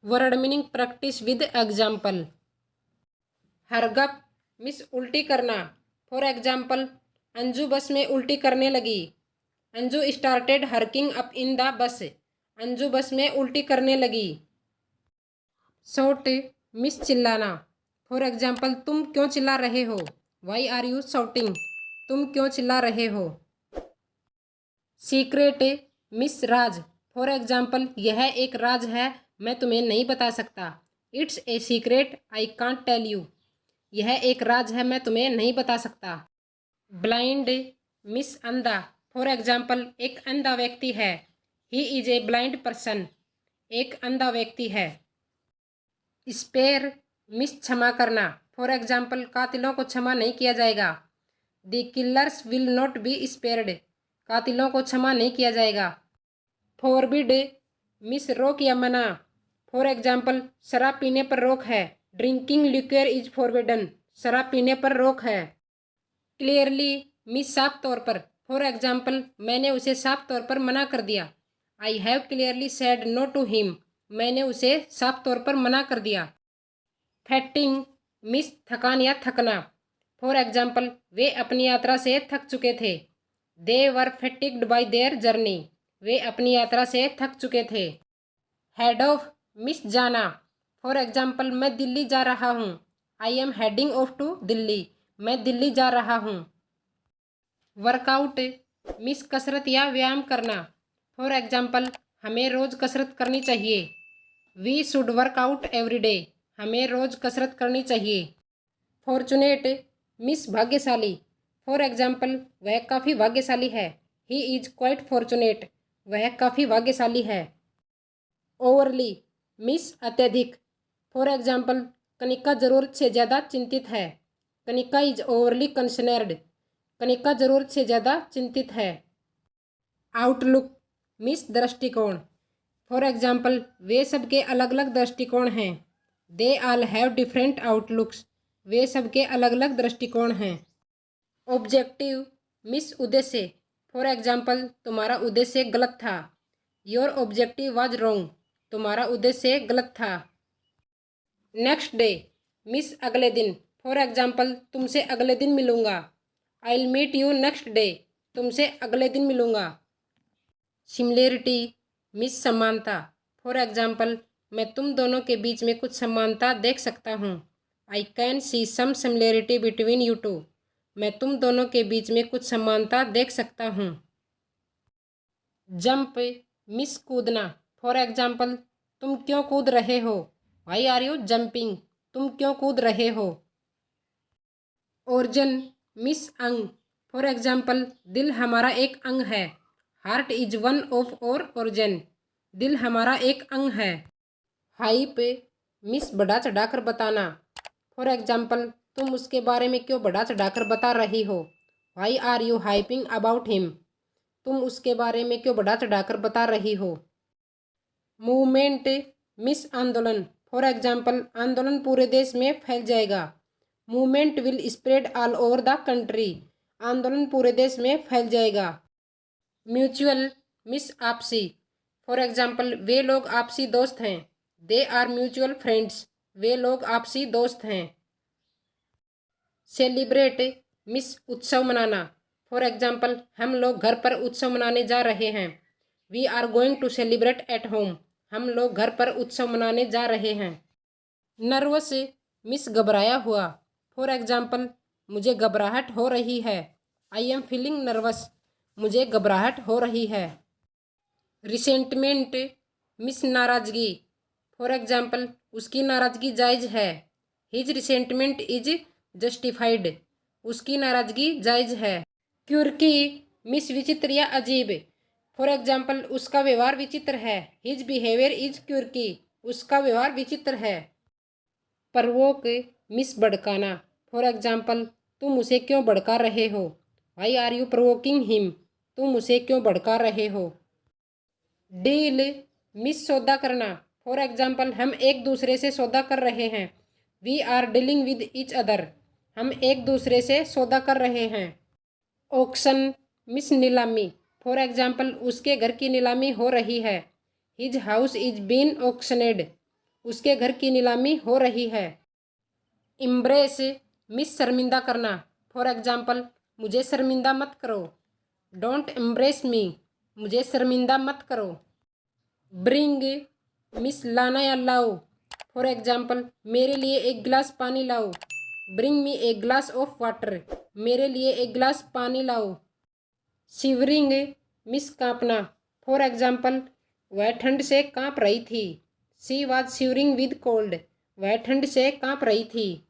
Word meaning practice with example. Hurk up means उल्टी करना। For example, Anju bus में उल्टी करने लगी। Anju started hurking up in the bus. Anju bus में उल्टी करने लगी। शॉट मिस चिल्लाना। फॉर एग्जाम्पल, तुम क्यों चिल्ला रहे हो? Why are you shouting? तुम क्यों चिल्ला रहे हो? सीक्रेट मिस राज। फॉर एग्जाम्पल, यह एक राज है, मैं तुम्हें नहीं बता सकता। It's a secret I can't tell you. यह एक राज है, मैं तुम्हें नहीं बता सकता। ब्लाइंड मिस अंधा। फॉर एग्जाम्पल, एक अंधा व्यक्ति है। He is a blind person. एक अंधा व्यक्ति है। स्पेयर मिस क्षमा करना। फॉर एग्जाम्पल, कातिलों को क्षमा नहीं किया जाएगा। The killers will not be spared. कातिलों को क्षमा नहीं किया जाएगा। फॉरबिड मिस रोक या मना। फॉर एग्जाम्पल, शराब पीने पर रोक है। Drinking liquor is forbidden. शराब पीने पर रोक है। क्लियरली मिस साफ तौर पर। फॉर एग्जाम्पल, मैंने उसे साफ तौर पर मना कर दिया। I have clearly said no to him. मैंने उसे साफ तौर पर मना कर दिया। फैटिंग मिस थकान या थकना। फॉर एग्जाम्पल, वे अपनी यात्रा से थक चुके थे। They were fatigued by their journey. वे अपनी यात्रा से थक चुके थे। हेड ऑफ मिस जाना। फॉर एग्जाम्पल, मैं दिल्ली जा रहा हूँ। I am heading off to Delhi. मैं दिल्ली जा रहा हूँ। वर्कआउट मिस कसरत या व्यायाम करना। फॉर एग्जाम्पल, हमें रोज कसरत करनी चाहिए। We should workout every day रोज कसरत करनी चाहिए। फॉर्चुनेट मिस भाग्यशाली। फॉर एग्जाम्पल, वह काफ़ी भाग्यशाली है। He is quite fortunate. वह काफ़ी भाग्यशाली है। ओवरली मिस अत्यधिक। फॉर एग्जाम्पल, कनिका जरूरत से ज़्यादा चिंतित है। Kanika is overly concerned. Kanika जरूरत से ज़्यादा चिंतित है। आउटलुक मिस दृष्टिकोण। फॉर एग्जाम्पल, वे सबके अलग अलग दृष्टिकोण हैं। They all have different outlooks. वे सबके अलग अलग दृष्टिकोण हैं। ऑब्जेक्टिव मिस उद्देश्य। फॉर एग्जाम्पल, तुम्हारा उद्देश्य गलत था। Your objective was wrong. तुम्हारा उद्देश्य गलत था। नेक्स्ट डे मिस अगले दिन। फॉर एग्जाम्पल, तुमसे अगले दिन मिलूंगा। I will meet you next day. तुमसे अगले दिन मिलूंगा। सिमिलरिटी मिस समानता। फॉर एग्जाम्पल, मैं तुम दोनों के बीच में कुछ समानता देख सकता हूँ। I can see some similarity between you two. मैं तुम दोनों के बीच में कुछ समानता देख सकता हूँ। जंप मिस कूदना। फॉर एग्जाम्पल, तुम क्यों कूद रहे हो? Why are you jumping? तुम क्यों कूद रहे हो? ओर्जन मिस अंग। फॉर एग्जाम्पल, दिल हमारा एक अंग है। हार्ट इज वन ऑफ और ओर्जन। दिल हमारा एक अंग है। हाइप मिस बढ़ा चढ़ाकर बताना। फॉर एग्जाम्पल, तुम उसके बारे में क्यों बढ़ा चढ़ाकर बता रही हो? Why are you hyping about him? तुम उसके बारे में क्यों बढ़ा चढ़ाकर बता रही हो? मूवमेंट मिस आंदोलन। फॉर एग्जाम्पल, आंदोलन पूरे देश में फैल जाएगा। Movement will spread all over the country. आंदोलन पूरे देश में फैल जाएगा। म्यूचुअल मिस आपसी। फॉर एग्जाम्पल, वे लोग आपसी दोस्त हैं। They are mutual friends. वे लोग आपसी दोस्त हैं। सेलिब्रेट मिस उत्सव मनाना। फॉर एग्जाम्पल, हम लोग घर पर उत्सव मनाने जा रहे हैं। We are going to celebrate at home. हम लोग घर पर उत्सव मनाने जा रहे हैं। नर्वस मिस घबराया हुआ। फॉर एग्जाम्पल, मुझे घबराहट हो रही है। I am feeling nervous. मुझे घबराहट हो रही है। रिसेंटमेंट मिस नाराजगी। फॉर एग्जाम्पल, उसकी नाराजगी जायज़ है। His resentment is justified. उसकी नाराजगी जायज़ है। क्यूर्की मिस विचित्र या अजीब। फॉर एग्जाम्पल, उसका व्यवहार विचित्र है। His behaviour is quirky. उसका व्यवहार विचित्र है। प्रवोक मिस भड़काना। फॉर एग्जाम्पल, तुम उसे क्यों भड़का रहे हो? Why are you provoking him? तुम उसे क्यों भड़का रहे हो? डील मिस सौदा करना। फॉर एग्जाम्पल, हम एक दूसरे से सौदा कर रहे हैं। We are dealing with each other. हम एक दूसरे से सौदा कर रहे हैं। ऑक्शन मिस नीलामी। फॉर एग्जाम्पल, उसके घर की नीलामी हो रही है। His house is been auctioned. उसके घर की नीलामी हो रही है। इम्ब्रेस मिस शर्मिंदा करना। फॉर एग्जाम्पल, मुझे शर्मिंदा मत करो। डोंट एम्ब्रेस मी, मुझे शर्मिंदा मत करो। ब्रिंग मिस लाना या लाओ। फॉर एग्जाम्पल, मेरे लिए एक गिलास पानी लाओ। Bring me a glass of water, मेरे लिए एक गिलास पानी लाओ। शिवरिंग मिस कांपना। फॉर एग्जाम्पल, वह ठंड से कांप रही थी। She was shivering with cold, वह ठंड से कांप रही थी।